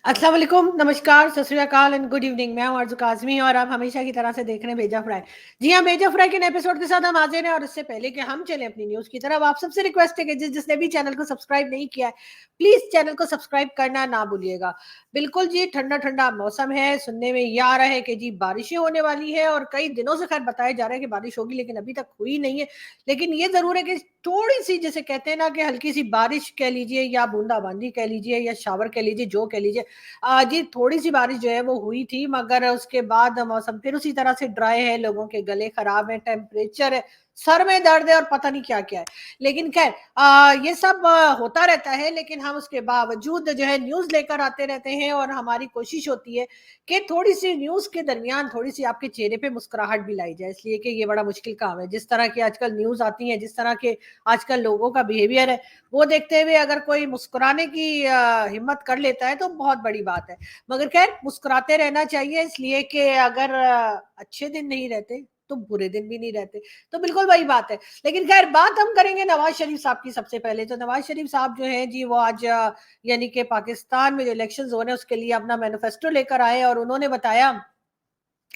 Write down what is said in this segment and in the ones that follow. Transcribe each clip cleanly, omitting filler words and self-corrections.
अस्सलाम वालेकुम, नमस्कार, सत श्री अकाल एंड गुड इवनिंग। मैं हूं आरज़ू काज़मी और आप हमेशा की तरह से देख रहे हैं भेजा फ्राई। जी हाँ, भेजा फ्राई के नए एपिसोड के साथ हम हाजिर हैं और इससे पहले कि हम चलें अपनी न्यूज़ की तरफ, आप सबसे रिक्वेस्ट है कि जिसने भी चैनल को सब्सक्राइब नहीं किया है, प्लीज़ चैनल को सब्सक्राइब करना ना भूलिएगा। बिल्कुल जी, ठंडा-ठंडा मौसम है, सुनने में ये आ रहा है कि जी बारिशें होने वाली है और कई दिनों से खैर बताया जा रहा है कि बारिश होगी, लेकिन अभी तक हुई नहीं है। लेकिन ये ज़रूर है कि थोड़ी-सी जिसे कहते हैं ना कि हल्की-सी बारिश कह लीजिए या बूंदाबांदी कह लीजिए या शावर कह लीजिए, जो कह लीजिए, जी थोड़ी-सी बारिश जो है वो हुई थी, मगर उसके बाद मौसम फिर उसी तरह से ड्राई है, लोगों के गले खराब हैं, टेम्परेचर है, सर में दर्द है और पता नहीं क्या-क्या है। लेकिन ख़ैर ये सब होता रहता है, लेकिन हम उसके बावजूद जो है न्यूज़ लेकर आते रहते हैं और हमारी कोशिश होती है कि थोड़ी-सी न्यूज़ के दरमियान थोड़ी-सी आपके चेहरे पे मुस्कुराहट भी लाई जाए, इसलिए कि ये बड़ा मुश्किल काम है। जिस तरह की आजकल न्यूज़ आती हैं, जिस तरह के आजकल लोगों का बिहेवियर है, वो देखते हुए अगर कोई मुस्कुराने की हिम्मत कर लेता है तो बहुत बड़ी बात है। मगर खैर मुस्कुराते रहना चाहिए, इसलिए कि अगर अच्छे दिन नहीं रहते तो बुरे दिन भी नहीं रहते। तो बिल्कुल वही बात है। लेकिन खैर बात हम करेंगे नवाज़ शरीफ साहब की सबसे पहले। तो नवाज़ शरीफ साहब जो हैं जी वो आज यानी कि पाकिस्तान में जो इलेक्शंस हो रहे हैं उसके लिए अपना मैनिफेस्टो लेकर आए और उन्होंने बताया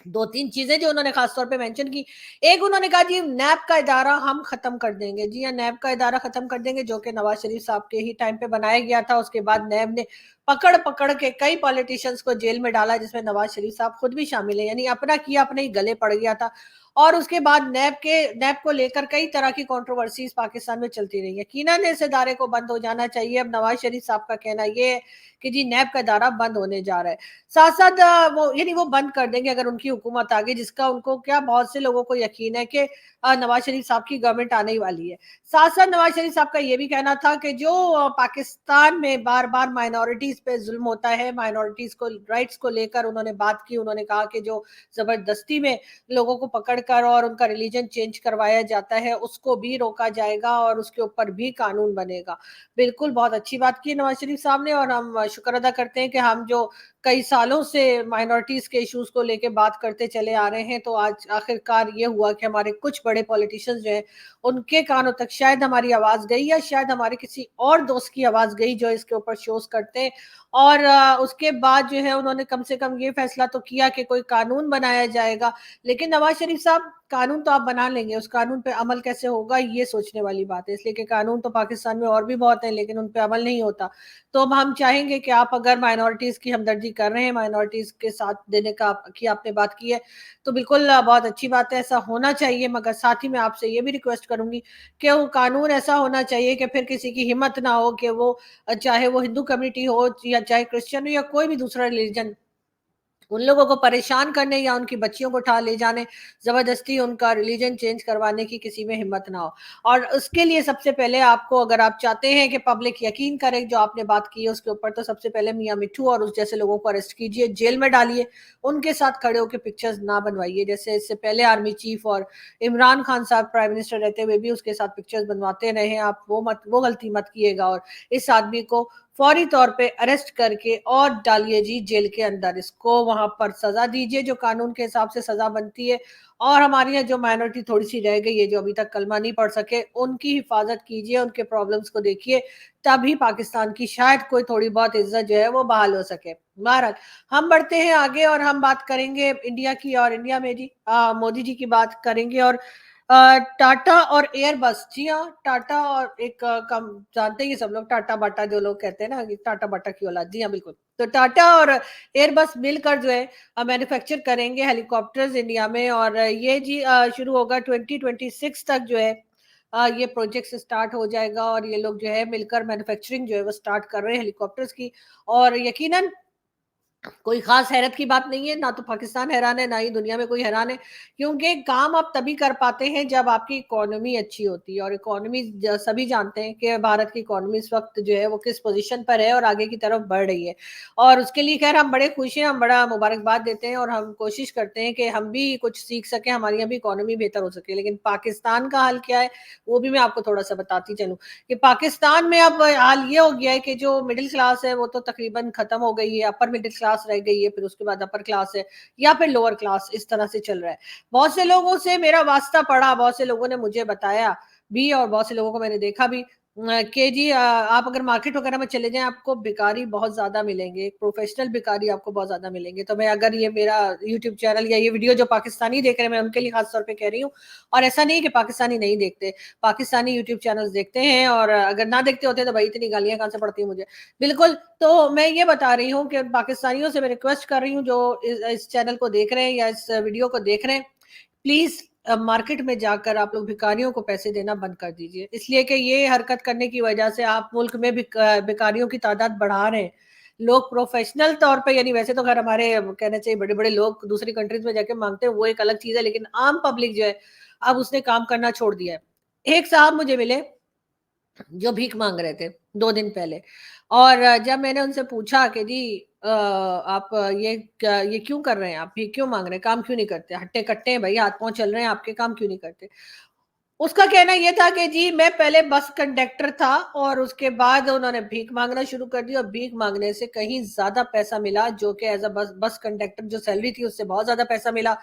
2-3 चीज़ें जो उन्होंने ख़ास तौर पे मेंशन की। एक उन्होंने कहा जी नैब का इदारा हम ख़त्म कर देंगे। जी हाँ, नैब का इदारा ख़त्म कर देंगे, जो कि नवाज़ शरीफ साहब के ही टाइम पे बनाया गया था। उसके बाद नैब ने पकड़-पकड़ के कई पॉलिटिशियंस को जेल में डाला, जिसमें नवाज़ शरीफ साहब खुद भी शामिल हैं। यानी अपना किया अपने ही गले पड़ गया था। और उसके बाद नैब को लेकर कई तरह की कंट्रोवर्सीज़ पाकिस्तान में चलती रही हैं। यकीनन इस इदारे को बंद हो जाना चाहिए। अब नवाज़ शरीफ साहब का कहना ये है कि जी नैब का इदारा बंद होने जा रहा है। साथ-साथ वो यानी वो बंद कर देंगे अगर उनकी हुकूमत आ गई, जिसका उनको क्या बहुत से लोगों को यकीन है कि नवाज़ शरीफ साहब की गवर्नमेंट आने ही वाली है। साथ-साथ नवाज़ शरीफ साहब का ये भी कहना था कि जो पाकिस्तान में बार-बार माइनॉरिटीज़ पे ज़ुल्म होता है, माइनॉरिटीज़ को राइट्स को लेकर उन्होंने बात की। उन्होंने कहा कि जो ज़बरदस्ती में लोगों को पकड़कर और उनका रिलीजन चेंज करवाया जाता है, उसको भी रोका जाएगा और उसके ऊपर भी कानून बनेगा। बिल्कुल, बहुत अच्छी बात की नवाज़ शरीफ साहब ने और हम शुक्र अदा करते हैं कि हम जो कई सालों से माइनॉरिटीज़ के इश्यूज़ को लेके बात करते चले आ रहे हैं, तो आज आखिरकार ये हुआ कि हमारे कुछ बड़े पॉलिटिशियंस जो हैं, उनके कानों तक शायद हमारी आवाज़ गई या शायद हमारे किसी और दोस्त की आवाज़ गई जो इसके ऊपर शोज़ करते हैं। और उसके बाद जो है उन्होंने कम से कम ये फैसला तो किया कि कोई कानून बनाया जाएगा। लेकिन नवाज़ शरीफ साहब कानून तो आप बना लेंगे, उस कानून पे अमल कैसे होगा ये सोचने वाली बात है। इसलिए कि कानून तो पाकिस्तान में और भी बहुत हैं, लेकिन उन पे अमल नहीं होता। तो अब हम चाहेंगे कि आप अगर माइनॉरिटीज़ की हमदर्दी कर रहे हैं, माइनॉरिटीज़ के साथ देने का की आपने बात की है, तो बिल्कुल बहुत अच्छी बात है, ऐसा होना चाहिए। मगर साथ ही मैं आपसे ये भी रिक्वेस्ट करूँगी कि वो कानून ऐसा होना चाहिए कि फिर किसी की हिम्मत ना हो कि वो चाहे वो हिंदू कम्युनिटी हो या चाहे क्रिश्चियन हो या कोई भी दूसरा रिलीजन, उन लोगों को परेशान करने या उनकी बच्चियों को उठा ले जाने, ज़बरदस्ती उनका रिलीजन चेंज करवाने की किसी में हिम्मत ना हो। और उसके लिए सबसे पहले आपको अगर आप चाहते हैं कि पब्लिक यकीन करे जो आपने बात की है उसके ऊपर, तो सबसे पहले मियाँ मिट्ठू और उस जैसे लोगों को अरेस्ट कीजिए, जेल में डालिए, उनके साथ खड़े होके पिक्चर्स ना बनवाइए। जैसे इससे पहले आर्मी चीफ और इमरान खान साहब प्राइम मिनिस्टर रहते हुए भी उसके साथ पिक्चर्स बनवाते रहे हैं, आप वो गलती मत कीजिएगा और इस आदमी को फौरी तौर पे अरेस्ट करके और डालिए जी जेल के अंदर। इसको वहाँ पर सज़ा दीजिए जो कानून के हिसाब से सज़ा बनती है और हमारे यहाँ जो माइनॉरिटी थोड़ी-सी रह गई है, जो अभी तक कलमा नहीं पढ़ सके, उनकी हिफ़ाज़त कीजिए, उनके प्रॉब्लम्स को देखिए, तभी पाकिस्तान की शायद कोई थोड़ी बहुत इज़्ज़त जो है वो बहाल हो सके। बहरहाल, हम बढ़ते हैं आगे और हम बात करेंगे इंडिया की और इंडिया में जी मोदी जी की बात करेंगे और टाटा और एयरबस, जी हाँ, टाटा और एक कम जानते ही हैं सब लोग टाटा बाटा जो लोग कहते हैं ना कि टाटा बाटा की औलाद, जी हाँ, बिल्कुल। तो टाटा और एयरबस मिलकर जो है मैन्युफैक्चर करेंगे हेलीकॉप्टर्स इंडिया में और ये जी शुरू होगा 2026 तक जो है ये प्रोजेक्ट स्टार्ट हो जाएगा और ये लोग जो है मिलकर मैन्युफैक्चरिंग जो है वो स्टार्ट कर रहे हैं हेलीकॉप्टर्स की और यकीनन कोई ख़ास हैरत की बात नहीं है, ना तो पाकिस्तान हैरान है, ना ही दुनिया में कोई हैरान है, क्योंकि काम आप तभी कर पाते हैं जब आपकी इकोनॉमी अच्छी होती है और इकोनॉमी सभी जानते हैं कि भारत की इकोनॉमी इस वक्त जो है वो किस पोजीशन पर है और आगे की तरफ बढ़ रही है और उसके लिए खैर हम बड़े खुश हैं, हम बड़ा मुबारकबाद देते हैं और हम कोशिश करते हैं कि हम भी कुछ सीख सकें, हमारी यहाँ भी इकोनॉमी बेहतर हो सके। लेकिन पाकिस्तान का हाल क्या है, वो भी मैं आपको थोड़ा-सा बताती चलूँ कि पाकिस्तान में अब हाल ये हो गया है कि जो मिडिल क्लास है वो तो तकरीबन खत्म हो गई है, अपर मिडिल क्लास रह गई है, फिर उसके बाद अपर क्लास है या फिर लोअर क्लास, इस तरह से चल रहा है। बहुत से लोगों से मेरा वास्ता पड़ा, बहुत से लोगों ने मुझे बताया भी और बहुत से लोगों को मैंने देखा भी, کہ جی آپ अगर मार्केट वगैरह में चले जाएँ आपको भिखारी बहुत ज़्यादा मिलेंगे, प्रोफेशनल भिखारी आपको बहुत ज़्यादा मिलेंगे। तो मैं अगर ये मेरा यूट्यूब चैनल या ये वीडियो जो पाकिस्तानी देख रहे हैं मैं उनके लिए ख़ास तौर पे कह रही हूँ। और ऐसा नहीं है कि पाकिस्तानी नहीं देखते, पाकिस्तानी यूट्यूब चैनल्स देखते हैं और अगर ना देखते होते तो भाई इतनी गालियाँ कहाँ से पड़ती मुझे। बिल्कुल, तो मैं ये बता रही हूँ कि पाकिस्तानियों से मैं रिक्वेस्ट कर रही हूँ जो इस चैनल को देख रहे हैं या इस वीडियो को देख रहे हैं, प्लीज मार्केट में जाकर आप लोग भिखारियों को पैसे देना बंद कर दीजिए, इसलिए कि ये हरकत करने की वजह से आप मुल्क में भिखारियों की तादाद बढ़ा रहे हैं। लोग प्रोफेशनल तौर पे, यानी वैसे तो खैर हमारे कहना चाहिए बड़े बड़े लोग दूसरी कंट्रीज में जाके मांगते हैं वो एक अलग चीज है, लेकिन आम पब्लिक जो है अब उसने काम करना छोड़ दिया है। एक साहब मुझे मिले जो भीख मांग रहे थे 2 दिन पहले, और जब मैंने उनसे पूछा कि जी आप ये क्यों कर रहे हैं, आप भीख क्यों मांग रहे हैं, काम क्यों नहीं करते, हट्टे कट्टे हैं भाई, हाथ पांव चल रहे हैं आपके, काम क्यों नहीं करते। उसका कहना ये था कि जी मैं पहले बस कंडक्टर था और उसके बाद उन्होंने भीख मांगना शुरू कर दिया और भीख मांगने से कहीं ज्यादा पैसा मिला, जो कि एज अ बस बस कंडक्टर जो सैलरी थी उससे बहुत ज्यादा पैसा मिला।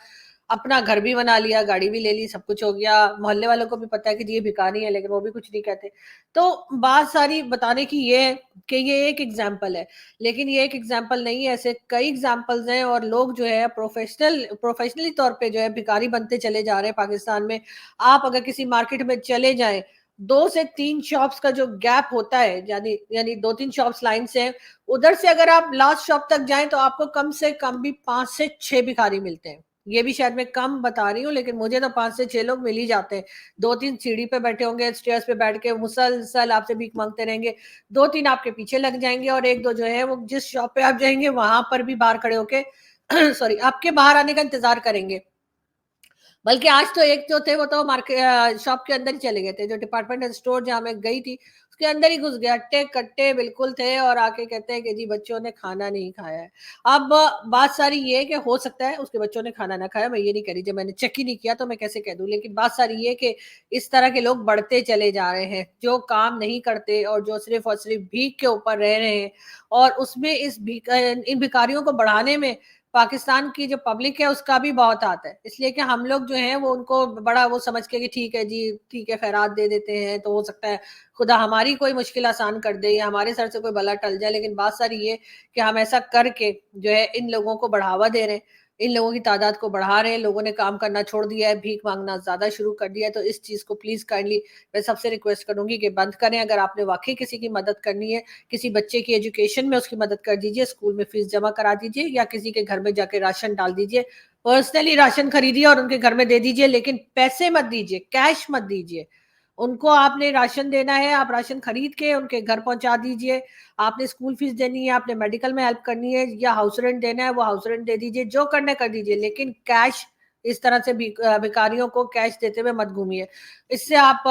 अपना घर भी बना लिया, गाड़ी भी ले ली, सब कुछ हो गया। मोहल्ले वालों को भी पता है कि जी ये भिखारी है, लेकिन वो भी कुछ नहीं कहते। तो बात सारी बताने की ये है कि ये एक एग्जाम्पल है, लेकिन ये एक एग्जाम्पल नहीं है, ऐसे कई एग्जाम्पल्स हैं और लोग जो है प्रोफेशनली तौर पे जो है भिखारी बनते चले जा रहे हैं पाकिस्तान में। आप अगर किसी मार्केट में चले जाएं, 2 से 3 शॉप्स का जो गैप होता है, यानी यानी 2-3 शॉप्स लाइन से हैं, उधर से अगर आप लास्ट शॉप तक जाएं तो आपको कम से कम भी 5 से 6 भिखारी मिलते हैं। ये भी शायद मैं कम बता रही हूँ, लेकिन मुझे तो 5 से 6 लोग मिल ही जाते हैं। 2-3 सीढ़ी पे बैठे होंगे, स्टेयर्स पे बैठ के मुसलसल आपसे भीख मांगते रहेंगे। 2-3 आपके पीछे लग जाएंगे और 1-2 जो है वो जिस शॉप पे आप जाएंगे वहां पर भी बाहर खड़े होके सॉरी आपके बाहर आने का इंतजार करेंगे। बल्कि आज तो एक जो थे वो तो मार्केट शॉप के अंदर ही चले गए थे, जो डिपार्टमेंटल स्टोर जहाँ मैं गई थी उसके अंदर ही घुस गए, अट्टे कट्टे बिल्कुल थे, और आके कहते हैं कि जी बच्चों ने खाना नहीं खाया है। अब बात सारी ये है कि हो सकता है उसके बच्चों ने खाना ना खाया, मैं ये नहीं कह रही, जब मैंने चेक ही नहीं किया तो मैं कैसे कह दूं, लेकिन बात सारी ये है कि इस तरह के लोग बढ़ते चले जा रहे हैं जो काम नहीं करते और जो सिर्फ और सिर्फ भीख के ऊपर रह रहे हैं। और उसमें इन भिखारियों को बढ़ाने में पाकिस्तान की जो पब्लिक है उसका भी बहुत हाथ है, इसलिए कि हम लोग जो हैं वो उनको बड़ा वो समझ के कि ठीक है जी, ठीक है खैरात दे देते हैं तो हो सकता है खुदा हमारी कोई मुश्किल आसान कर दे या हमारे सर से कोई बला टल जाए। लेकिन बात सारी ये कि हम ऐसा करके जो है इन लोगों को बढ़ावा दे रहे हैं, इन लोगों की तादाद को बढ़ा रहे हैं, लोगों ने काम करना छोड़ दिया है, भीख मांगना ज्यादा शुरू कर दिया है। तो इस चीज को प्लीज काइंडली मैं सबसे रिक्वेस्ट करूंगी कि बंद करें। अगर आपने वाकई किसी की मदद करनी है, किसी बच्चे की एजुकेशन में उसकी मदद कर दीजिए, स्कूल में फीस जमा करा दीजिए या किसी के घर में जाके राशन डाल दीजिए, पर्सनली राशन खरीदिए और उनके घर में दे दीजिए, लेकिन पैसे मत दीजिए, कैश मत दीजिए। उनको आपने राशन देना है, आप राशन खरीद के उनके घर पहुंचा दीजिए। आपने स्कूल फीस देनी है, आपने मेडिकल में हेल्प करनी है या हाउस रेंट देना है, वो हाउस रेंट दे दीजिए, जो करना कर दीजिए, लेकिन कैश इस तरह से भिखारियों को कैश देते हुए मत घूमिए। इससे आप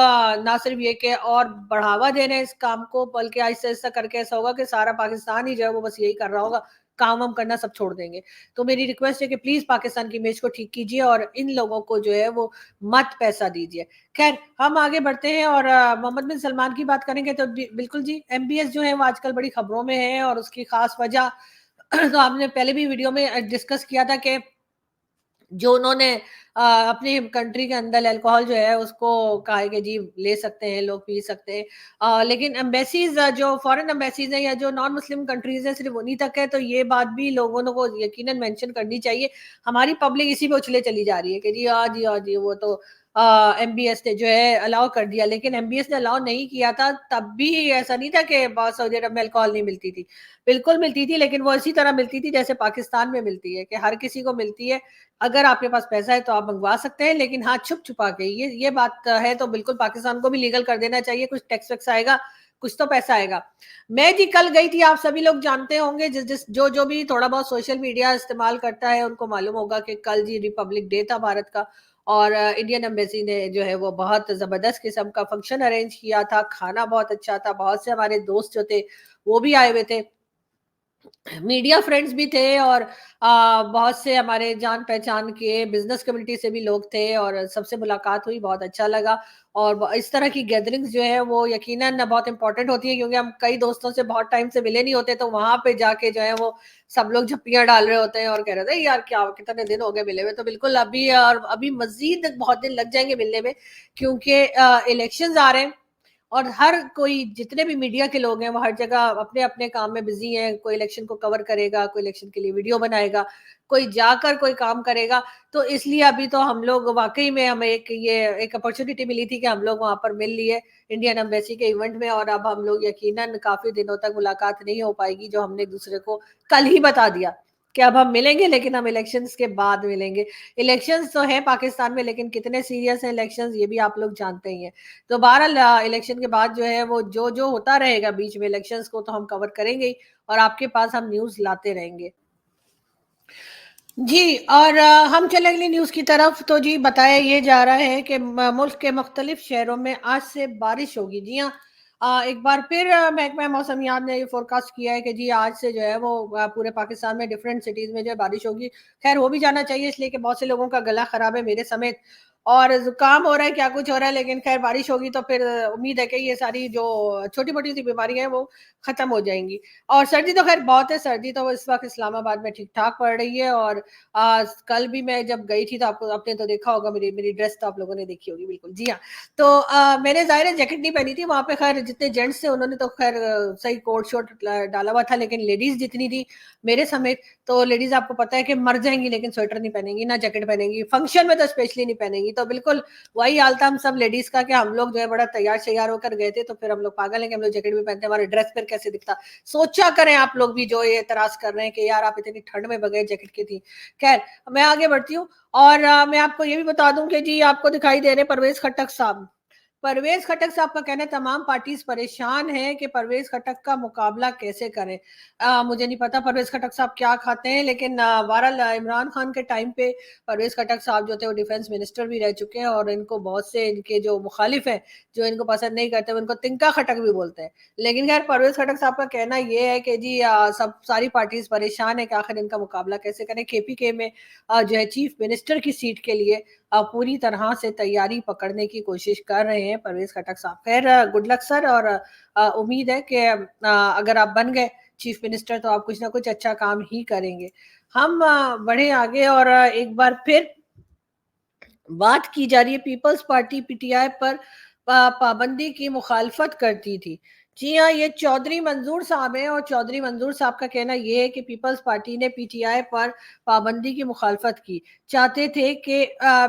ना सिर्फ ये कि और बढ़ावा दे रहे हैं इस काम को, बल्कि आहिस्ता आहिस्ता करके ऐसा होगा कि सारा पाकिस्तान ही जो है वो बस यही कर रहा होगा, काम वाम करना सब छोड़ देंगे। तो मेरी रिक्वेस्ट है कि प्लीज पाकिस्तान की इमेज को ठीक कीजिए और इन लोगों को जो है वो मत पैसा दीजिए। खैर हम आगे बढ़ते हैं और मोहम्मद बिन सलमान की बात करेंगे तो बिल्कुल जी, एमबीएस जो है वो आजकल बड़ी खबरों में है और उसकी खास वजह तो आपने पहले भी वीडियो में डिस्कस किया था कि जो उन्होंने अपनी कंट्री के अंदर अल्कोहल जो है उसको कहा है कि जी ले सकते हैं लोग, पी सकते हैं। लेकिन एम्बेसीज जो फॉरेन एम्बेसीज हैं या जो नॉन मुस्लिम कंट्रीज हैं सिर्फ उन्हीं तक है, तो ये बात भी लोगों को यकीनन मेंशन करनी चाहिए। हमारी पब्लिक इसी पे उछले चली जा रही है कि जी हाँ जी हाँ जी वो तो एमबीएस ने जो है अलाउ कर दिया, लेकिन एमबीएस ने अलाउ नहीं किया था तब भी ऐसा नहीं था कि बहुत सऊदी अरब में अल्कोहल नहीं मिलती थी, बिल्कुल मिलती थी, लेकिन वो इसी तरह मिलती थी जैसे पाकिस्तान में मिलती है कि हर किसी को मिलती है। अगर आपके पास पैसा है तो आप मंगवा सकते हैं, लेकिन हाँ छुप छुपा के, ये बात है। तो बिल्कुल पाकिस्तान को भी लीगल कर देना चाहिए, कुछ टैक्स वैक्स आएगा, कुछ तो पैसा आएगा। मैं जी कल गई थी, आप सभी लोग जानते होंगे, जिस जिस जो भी थोड़ा बहुत सोशल मीडिया इस्तेमाल करता है उनको मालूम होगा कि कल जी रिपब्लिक डे था भारत का, और इंडियन एम्बेसी ने जो है वो बहुत जबरदस्त किस्म का फंक्शन अरेंज किया था, खाना बहुत अच्छा था, बहुत से हमारे दोस्त जो थे वो भी आए हुए थे, मीडिया फ्रेंड्स भी थे, और बहुत से हमारे जान पहचान के बिजनेस कम्युनिटी से भी लोग थे और सबसे मुलाकात हुई, बहुत अच्छा लगा। और इस तरह की गैदरिंग्स जो है वो यकीनन बहुत इंपॉर्टेंट होती है, क्योंकि हम कई दोस्तों से बहुत टाइम से मिले नहीं होते, तो वहां पे जाके जो है वो सब लोग झप्पियां डाल रहे होते हैं और कह रहे थे यार क्या कितने दिन हो गए मिले हुए। तो बिल्कुल अभी और अभी मजीद बहुत दिन लग जाएंगे मिलने में, क्योंकि इलेक्शंस आ रहे हैं اور ہر کوئی جتنے بھی میڈیا کے لوگ ہیں وہ ہر جگہ اپنے اپنے کام میں بزی ہیں. کوئی الیکشن کو کور کرے گا, کوئی الیکشن کے لیے ویڈیو بنائے گا, کوئی جا کر کوئی کام کرے گا. تو اس لیے ابھی تو ہم لوگ واقعی میں ہمیں ایک اپرچونٹی ملی تھی کہ ہم لوگ وہاں پر مل لیے انڈین ایمبیسی کے ایونٹ میں, اور اب ہم لوگ یقیناً کافی دنوں تک ملاقات نہیں ہو پائے گی, جو ہم نے ایک دوسرے کو کل ہی بتا دیا کہ اب ہم ملیں گے, لیکن ہم الیکشنز کے بعد ملیں گے. الیکشنز تو ہے پاکستان میں, لیکن کتنے سیریس ہیں الیکشنز یہ بھی آپ لوگ جانتے ہی ہیں. تو بہرحال الیکشن کے بعد جو ہے وہ جو ہوتا رہے گا بیچ میں الیکشنز کو تو ہم کور کریں گے اور آپ کے پاس ہم نیوز لاتے رہیں گے. جی, اور ہم چلیں اگلی نیوز کی طرف. تو جی بتایا یہ جا رہا ہے کہ ملک کے مختلف شہروں میں آج سے بارش ہوگی. جی ہاں, ایک بار پھر محکمہ موسمیات نے یہ فورکاسٹ کیا ہے کہ جی آج سے جو ہے وہ پورے پاکستان میں ڈفرینٹ سٹیز میں جو ہے بارش ہوگی. خیر ہو بھی جانا چاہیے, اس لیے کہ بہت سے لوگوں کا گلا خراب ہے, میرے سمیت, اور زکام ہو رہا ہے, کیا کچھ ہو رہا ہے, لیکن خیر بارش ہوگی تو پھر امید ہے کہ یہ ساری جو چھوٹی موٹی سی بیماریاں ہیں وہ ختم ہو جائیں گی. اور سردی تو خیر بہت ہے, سردی تو اس وقت اسلام آباد میں ٹھیک ٹھاک پڑ رہی ہے. اور کل بھی میں جب گئی تھی تو آپ نے تو دیکھا ہوگا, میری ڈریس تو آپ لوگوں نے دیکھی ہوگی. بالکل جی ہاں, تو میں نے ظاہر ہے جیکٹ نہیں پہنی تھی وہاں پہ. خیر جتنے جینٹس تھے انہوں نے تو خیر صحیح کوٹ شوٹ ڈالا ہوا تھا, لیکن لیڈیز جتنی تھی میرے سمیت, تو لیڈیز آپ کو پتا ہے کہ مر جائیں گی لیکن سویٹر نہیں پہنیں گی, نہ جیکٹ پہنیں گی, فنکشن میں تو اسپیشلی نہیں پہنیں گی. تو بالکل وہی حال تھا ہم سب لیڈیز کا کہ ہم لوگ جو ہے بڑا تیار شیار ہو کر گئے تھے, تو پھر ہم لوگ پاگل ہیں کہ ہم لوگ جیکٹ بھی پہنتے ہیں, ہمارے ڈریس پر کیسے دکھتا. سوچا کریں آپ لوگ بھی جو یہ اعتراض کر رہے ہیں کہ یار آپ اتنی ٹھنڈ میں بغیر جیکٹ کی تھی. خیر میں آگے بڑھتی ہوں, اور میں آپ کو یہ بھی بتا دوں کہ جی آپ کو دکھائی دے رہے پرویز خٹک صاحب. پرویز خٹک صاحب کا کہنا ہے تمام پارٹیز پریشان ہیں کہ پرویز خٹک کا مقابلہ کیسے کریں. مجھے نہیں پتا پرویز خٹک صاحب کیا کھاتے ہیں, لیکن بہرحال عمران خان کے ٹائم پہ پرویز خٹک صاحب جو تھے وہ ڈیفنس منسٹر بھی رہ چکے ہیں, اور ان کو بہت سے ان کے جو مخالف ہیں جو ان کو پسند نہیں کرتے ان کو تنکا خٹک بھی بولتے ہیں. لیکن خیر پرویز خٹک صاحب کا کہنا یہ ہے کہ جی ساری پارٹیز پریشان ہیں کہ آخر ان کا مقابلہ کیسے کریں. کے پی کے میں جو ہے چیف منسٹر کی سیٹ کے لیے پوری طرح سے تیاری پکڑنے کی کوشش کر رہے ہیں پرویز خٹک صاحب. خیر گڈ لک سر, اور امید ہے کہ اگر آپ بن گئے چیف منسٹر تو آپ کچھ نہ کچھ اچھا کام ہی کریں گے. ہم بڑھے آگے, اور ایک بار پھر بات کی جا رہی ہے پیپلز پارٹی پی ٹی آئی پر پابندی کی مخالفت کرتی تھی. جی ہاں, یہ چودھری منظور صاحب ہیں, اور چودھری منظور صاحب کا کہنا یہ ہے کہ پیپلز پارٹی نے پی ٹی آئی پر پابندی کی مخالفت کی, چاہتے تھے کہ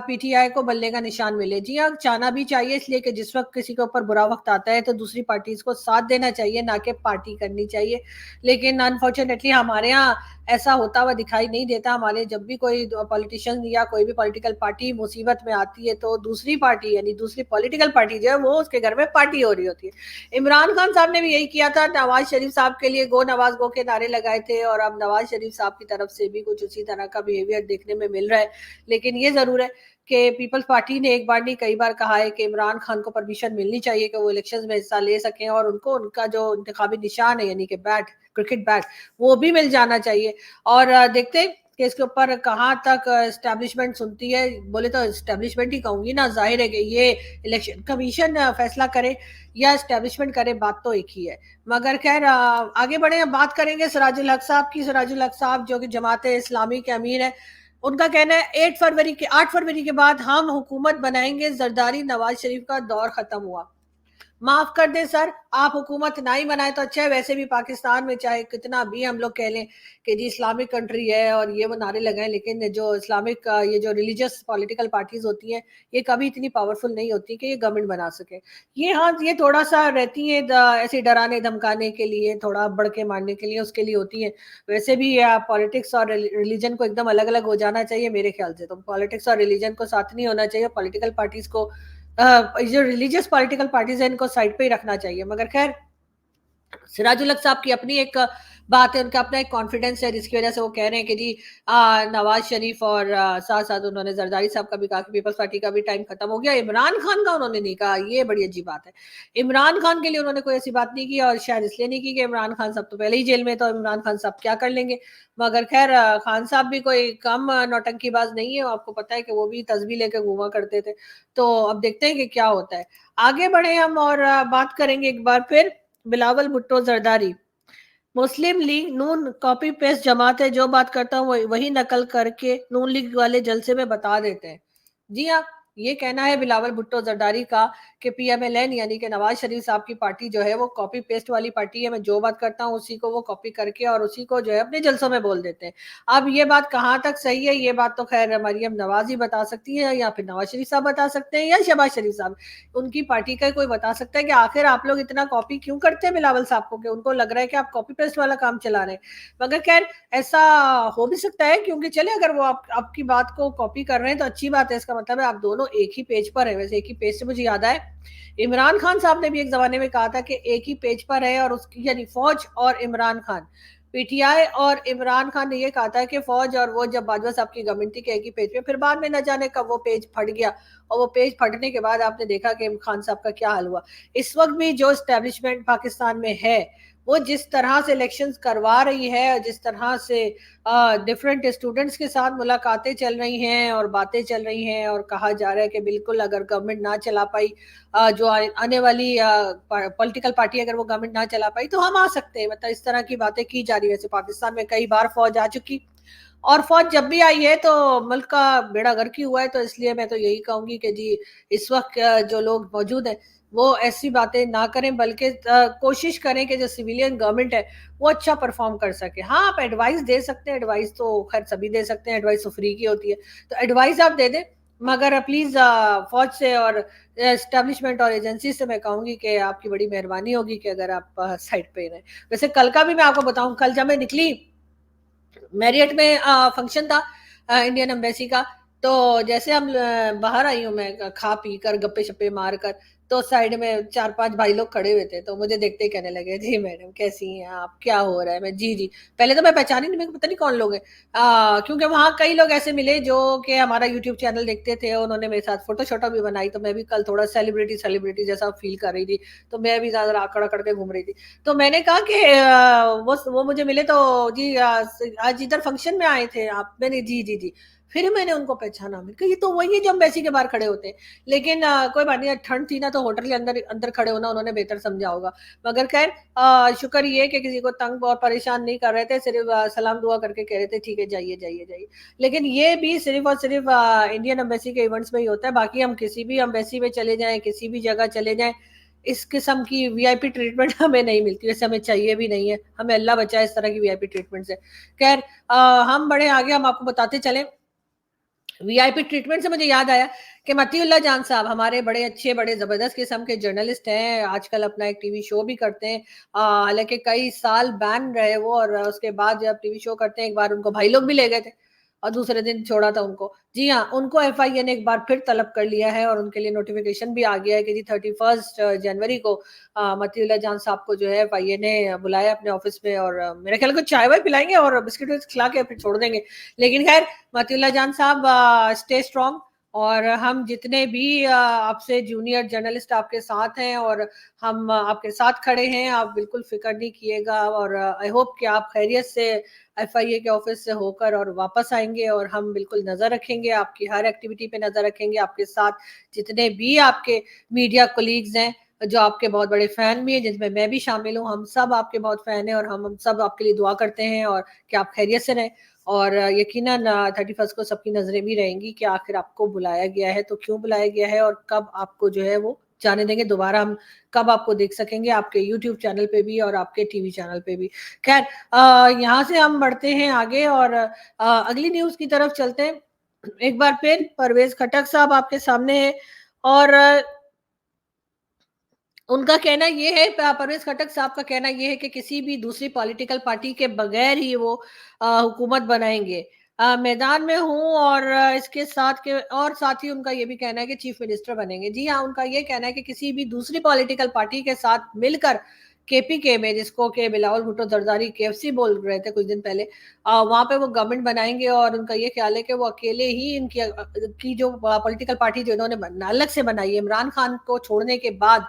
پی ٹی آئی کو بلے کا نشان ملے. جی ہاں, چاہنا بھی چاہیے, اس لیے کہ جس وقت کسی کے اوپر برا وقت آتا ہے تو دوسری پارٹیز کو ساتھ دینا چاہیے, نہ کہ پارٹی کرنی چاہیے. لیکن انفارچونیٹلی ہمارے ہاں ایسا ہوتا ہوا دکھائی نہیں دیتا. ہمارے جب بھی کوئی پولیٹیشین یا کوئی بھی پولیٹیکل پارٹی مصیبت میں آتی ہے تو دوسری پارٹی یعنی دوسری پولیٹیکل پارٹی جو ہے وہ اس کے گھر میں پارٹی ہو رہی ہوتی ہے. عمران خان صاحب نے بھی یہی کیا تھا, نواز شریف صاحب کے لیے گو نواز گو کے نعرے لگائے تھے, اور اب نواز شریف صاحب کی طرف سے بھی کچھ اسی طرح کا بیہیویئر دیکھنے میں مل رہا ہے. لیکن یہ ضرور ہے کہ پیپلز پارٹی نے ایک بار نہیں کئی بار کہا ہے کہ عمران خان کو پرمیشن ملنی چاہیے کہ وہ الیکشنز میں حصہ لے سکیں, اور ان کو ان کا جو انتخابی نشان ہے یعنی کہ بیٹ, کرکٹ بیٹ, وہ بھی مل جانا چاہیے. اور دیکھتے کہ اس کے اوپر کہاں تک اسٹیبلشمنٹ سنتی ہے. بولے تو اسٹیبلشمنٹ ہی کہوں گی نا, ظاہر ہے کہ یہ الیکشن کمیشن فیصلہ کرے یا اسٹیبلشمنٹ کرے, بات تو ایک ہی ہے. مگر خیر آگے بڑھیں, بات کریں گے سراج الحق صاحب کی. سراج الحق صاحب جو کہ جماعت اسلامی کے امیر ہیں, ان کا کہنا ہے 8 فروری کے بعد ہم حکومت بنائیں گے, زرداری نواز شریف کا دور ختم ہوا. معاف کر دیں سر, آپ حکومت نہ ہی بنائے تو اچھا ہے. ویسے بھی پاکستان میں چاہے کتنا بھی ہم لوگ کہہ لیں کہ جی اسلامک کنٹری ہے اور یہ وہ نعرے لگائیں, لیکن جو اسلامک یہ جو ریلیجس پولیٹیکل پارٹیز ہوتی ہیں یہ کبھی اتنی پاورفل نہیں ہوتی کہ یہ گورنمنٹ بنا سکے. یہ ہاں یہ تھوڑا سا رہتی ہیں ایسے ڈرانے دھمکانے کے لیے, تھوڑا بڑھ کے مارنے کے لیے, اس کے لیے ہوتی ہیں. ویسے بھی پالیٹکس اور ریلیجن کو ایک دم الگ الگ ہو جانا چاہیے میرے خیال سے. تو پالیٹکس اور ریلیجن کو ساتھ نہیں ہونا چاہیے, پولیٹیکل پارٹیز کو جو ریلیجس پولیٹیکل پارٹیز ہیں ان کو سائڈ پہ ہی رکھنا چاہیے. مگر خیر سراج الحق صاحب کی اپنی ایک بات ہے, ان کا اپنا ایک کانفیڈنس ہے, جس کی وجہ سے وہ کہہ رہے ہیں کہ جی نواز شریف اور ساتھ ساتھ انہوں نے زرداری صاحب کا بھی کہا کہ پیپلز پارٹی کا بھی ٹائم ختم ہو گیا. عمران خان کا انہوں نے نہیں کہا, یہ بڑی عجیب بات ہے. عمران خان کے لیے انہوں نے کوئی ایسی بات نہیں کی, اور شاید اس لیے نہیں کی کہ عمران خان صاحب تو پہلے ہی جیل میں, تو عمران خان صاحب کیا کر لیں گے. مگر خیر خان صاحب بھی کوئی کم نوٹنکی باز نہیں ہے, آپ کو پتا ہے کہ وہ بھی تسبیح لے کے گھوما کرتے تھے. تو اب دیکھتے ہیں کہ کیا ہوتا ہے. آگے بڑھیں ہم اور بات کریں گے ایک بار پھر بلاول بھٹو زرداری. مسلم لیگ نون کاپی پیسٹ جماعت ہے, جو بات کرتا ہوں وہی نقل کر کے نون لیگ والے جلسے میں بتا دیتے ہیں. جی ہاں, یہ کہنا ہے بلاول بھٹو زرداری کا کہ پی ایم ایل این یعنی کہ نواز شریف صاحب کی پارٹی جو ہے وہ کاپی پیسٹ والی پارٹی ہے، میں جو بات کرتا ہوں اسی کو وہ کاپی کر کے اور اسی کو جو ہے اپنے جلسوں میں بول دیتے ہیں. اب یہ بات کہاں تک صحیح ہے، یہ بات تو خیر مریم نواز ہی بتا سکتی ہے، یا پھر نواز شریف صاحب بتا سکتے ہیں، یا شہباز شریف صاحب، ان کی پارٹی کا کوئی بتا سکتا ہے کہ آخر آپ لوگ اتنا کاپی کیوں کرتے ہیں بلاول صاحب کو، کہ ان کو لگ رہا ہے کہ آپ کاپی پیسٹ والا کام چلا رہے ہیں. مگر خیر ایسا ہو بھی سکتا ہے، کیونکہ چلے اگر وہ آپ کی بات کو کاپی کر رہے ہیں تو اچھی بات ہے، اس کا مطلب ہے آپ دونوں ایک ہی پیج پر ہیں. ویسے ایک ہی پیج سے مجھے یاد آئے عمران خان صاحب نے بھی ایک زمانے میں کہا تھا کہ ایک ہی پیج پر ہے، اور اس کی یعنی فوج اور عمران خان، پی ٹی آئی اور عمران خان نے یہ کہا تھا کہ فوج اور وہ جب باجوہ صاحب کی گورنمنٹ تھی کہ ایک ہی پیج پہ، پھر بعد میں نہ جانے کب وہ پیج پھٹ گیا، اور وہ پیج پھٹنے کے بعد آپ نے دیکھا کہ خان صاحب کا کیا حال ہوا. اس وقت بھی جو اسٹیبلشمنٹ پاکستان میں ہے وہ جس طرح سے الیکشنز کروا رہی ہے، جس طرح سے ڈفرینٹ اسٹوڈنٹس کے ساتھ ملاقاتیں چل رہی ہیں اور باتیں چل رہی ہیں، اور کہا جا رہا ہے کہ بالکل اگر گورنمنٹ نہ چلا پائی، جو آنے والی پولیٹیکل پارٹی اگر وہ گورنمنٹ نہ چلا پائی تو ہم آ سکتے ہیں، مطلب اس طرح کی باتیں کی جا رہی ہے. ویسے پاکستان میں کئی بار فوج آ چکی، اور فوج جب بھی آئی ہے تو ملک کا بیڑا غرق ہی ہوا ہے. تو اس لیے میں تو یہی کہوں گی کہ جی اس وقت جو لوگ موجود ہیں وہ ایسی باتیں نہ کریں، بلکہ کوشش کریں کہ جو سویلین گورنمنٹ ہے وہ اچھا پرفارم کر سکے. ہاں آپ ایڈوائز دے سکتے ہیں، ایڈوائز تو خیر سبھی دے سکتے ہیں، ایڈوائز تو فری کی ہوتی ہے، تو ایڈوائز آپ دے دیں، مگر پلیز فوج سے اور اسٹیبلشمنٹ اور ایجنسی سے میں کہوں گی کہ آپ کی بڑی مہربانی ہوگی کہ اگر آپ سائڈ پہ رہیں. ویسے کل کا بھی میں آپ کو بتاؤں، کل جب میں نکلی میریٹ میں فنکشن تھا انڈین ایمبیسی کا، تو جیسے ہم باہر آئی ہوں میں کھا پی کر گپے شپے مار کر، تو سائڈ میں 4-5 بھائی لوگ کھڑے ہوئے تھے، تو مجھے دیکھتے ہی کہنے لگے جی میڈم کیسی ہیں آپ، کیا ہو رہا ہے. میں جی جی پہلے تو میں پہچانی نہیں، پتہ نہیں کون لوگ ہیں، کیونکہ وہاں کئی لوگ ایسے ملے جو کہ ہمارا یوٹیوب چینل دیکھتے تھے، انہوں نے میرے ساتھ فوٹو شوٹو بھی بنائی، تو میں بھی کل تھوڑا سیلیبریٹی جیسا فیل کر رہی تھی، تو میں بھی زیادہ آکڑ اکڑ کے گھوم رہی تھی. تو میں نے کہا کہ وہ مجھے ملے تو جی آج ادھر فنکشن میں آئے تھے آپ، میں نے جی جی جی، پھر میں نے ان کو پہچانا، میں کہ یہ تو وہی ہے جو ایمبیسی کے باہر کھڑے ہوتے ہیں. لیکن کوئی بات نہیں، ٹھنڈ تھی نا تو ہوٹل کے اندر کھڑے ہونا انہوں نے بہتر سمجھا ہوگا. مگر خیر شکر یہ کہ کسی کو تنگ اور پریشان نہیں کر رہے تھے، صرف سلام دعا کر کے کہہ رہے تھے ٹھیک ہے جائیے جائیے جائیے. لیکن یہ بھی صرف اور صرف انڈین ایمبیسی کے ایونٹس میں ہی ہوتا ہے، باقی ہم کسی بھی ایمبیسی میں چلے جائیں، کسی بھی جگہ چلے جائیں، اس قسم کی وی آئی پی ٹریٹمنٹ ہمیں نہیں ملتی، ویسے ہمیں چاہیے بھی نہیں ہے، ہمیں اللہ بچائے اس طرح کی وی آئی پی ٹریٹمنٹ سے. خیر ہم بڑے آگے ہم آپ کو بتاتے چلیں. وی آئی پی ٹریٹمنٹ سے مجھے یاد آیا کہ متی اللہ جان صاحب ہمارے بڑے اچھے بڑے زبردست قسم کے جرنلسٹ ہیں، آج کل اپنا ایک ٹی وی شو بھی کرتے ہیں، حالانکہ کئی سال بین رہے وہ، اور اس کے بعد جب ٹی وی شو کرتے ہیں، ایک بار ان کو بھائی لوگ بھی لے گئے تھے اور دوسرے دن چھوڑا تھا ان کو. جی ہاں ان کو ایف آئی اے نے ایک بار پھر طلب کر لیا ہے، اور ان کے لیے نوٹیفیکیشن بھی آ گیا ہے کہ جی 31 جنوری کو متی اللہ جان صاحب کو جو ہے ایف آئی اے نے بلایا اپنے آفس میں، اور میرے خیال کو چائے وائے پلائیں گے اور بسکٹ کھلا کے پھر چھوڑ دیں گے. لیکن خیر متی اللہ جان صاحب اسٹے اسٹرانگ، اور ہم جتنے بھی آپ سے جونیئر جرنلسٹ آپ کے ساتھ ہیں اور ہم آپ کے ساتھ کھڑے ہیں، آپ بالکل فکر نہیں کیے گا، اور آئی ہوپ کہ آپ خیریت سے ایف آئی اے کے آفس سے ہو کر اور واپس آئیں گے، اور ہم بالکل نظر رکھیں گے آپ کی ہر ایکٹیویٹی پہ، نظر رکھیں گے آپ کے ساتھ جتنے بھی آپ کے میڈیا کولیگز ہیں جو آپ کے بہت بڑے فین بھی ہیں، جن میں بھی شامل ہوں. ہم سب آپ کے بہت فین ہیں، اور ہم سب آپ کے لیے دعا کرتے ہیں اور کہ آپ خیریت سے رہیں. اور یقیناً 31 کو سب کی نظریں بھی رہیں گی کہ آخر آپ کو بلایا گیا ہے تو کیوں بلایا گیا ہے، اور کب آپ کو جو ہے وہ جانے دیں گے دوبارہ، ہم کب آپ کو دیکھ سکیں گے آپ کے یوٹیوب چینل پہ بھی اور آپ کے ٹی وی چینل پہ بھی. خیر یہاں سے ہم بڑھتے ہیں آگے اور اگلی نیوز کی طرف چلتے ہیں. ایک بار پھر پرویز خٹک صاحب آپ کے سامنے ہے، اور ان کا کہنا یہ ہے، پرویز خٹک صاحب کا کہنا یہ ہے کہ کسی بھی دوسری پولیٹیکل پارٹی کے بغیر ہی وہ حکومت بنائیں گے، میدان میں ہوں، اور اس کے ساتھ اور ساتھ ہی ان کا یہ بھی کہنا ہے کہ چیف منسٹر بنیں گے. جی ہاں ان کا یہ کہنا ہے کہ کسی بھی دوسری پولیٹیکل پارٹی کے ساتھ مل کر کے پی کے میں، جس کو کہ بلاول بھٹو زرداری کے ایف سی بول رہے تھے کچھ دن پہلے، وہاں پہ وہ گورنمنٹ بنائیں گے، اور ان کا یہ خیال ہے کہ وہ اکیلے ہی ان کی جو پولیٹیکل پارٹی جو انہوں نے الگ سے بنائی ہے، عمران خان کو چھوڑنے کے بعد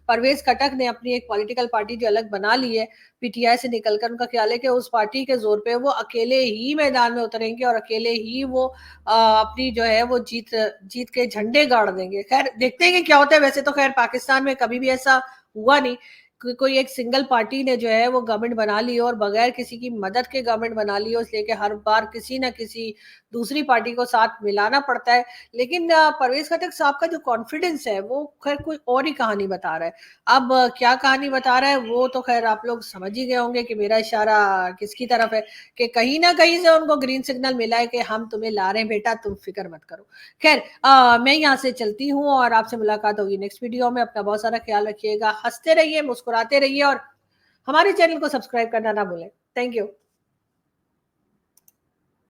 پرویز خٹک نے اپنی ایک پولیٹیکل پارٹی جو الگ بنا لی ہے پی ٹی آئی سے نکل کر، ان کا خیال ہے کہ اس پارٹی کے زور پہ وہ اکیلے ہی میدان میں اتریں گے اور اکیلے ہی وہ اپنی جو ہے وہ جیت کے جھنڈے گاڑ دیں گے. خیر دیکھتے ہیں کہ کیا ہوتا ہے. ویسے تو خیر پاکستان میں کبھی بھی ایسا ہوا نہیں کوئی ایک سنگل پارٹی نے جو ہے وہ گورنمنٹ بنا لی اور بغیر کسی کی مدد کے گورنمنٹ بنا لی ہو، اس لیے کہ ہر بار کسی نہ کسی دوسری پارٹی کو ساتھ ملانا پڑتا ہے. لیکن پرویز خٹک صاحب کا جو کانفیڈنس ہے وہ خیر کوئی اور ہی کہانی بتا رہا ہے. اب کیا کہانی بتا رہا ہے وہ تو خیر آپ لوگ سمجھ ہی گئے ہوں گے کہ میرا اشارہ کس کی طرف ہے، کہ کہیں نہ کہیں سے ان کو گرین سگنل ملا ہے کہ ہم تمہیں لا رہے ہیں بیٹا، تم فکر مت کرو. خیر میں یہاں سے چلتی ہوں اور آپ سے ملاقات ہوگی نیکسٹ ویڈیو میں. اپنا بہت سارا خیال رکھیے گا، ہنستے رہیے، مسکراتے رہیے اور ہمارے چینل کو سبسکرائب کرنا نہ بھولیں. Thank you.